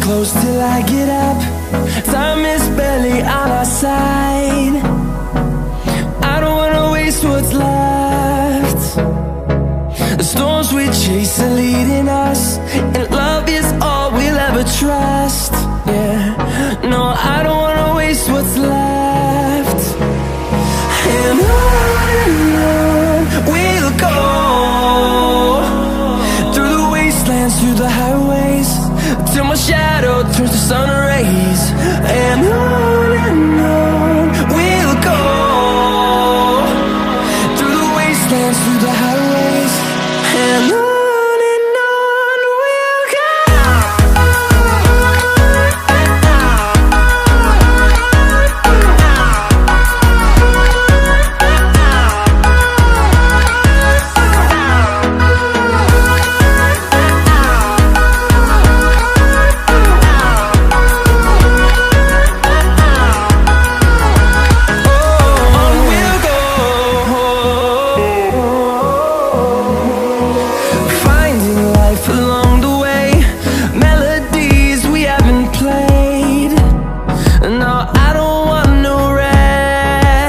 close till I get up. Time is barely on our side. I don't wanna waste what's left. The storms we chase are leading us, and love is all we'll ever trust. Yeah, no, I don't wanna waste what's left. And on we'll go, through the wastelands, through the highways, till my shadow turns to sun rays. And on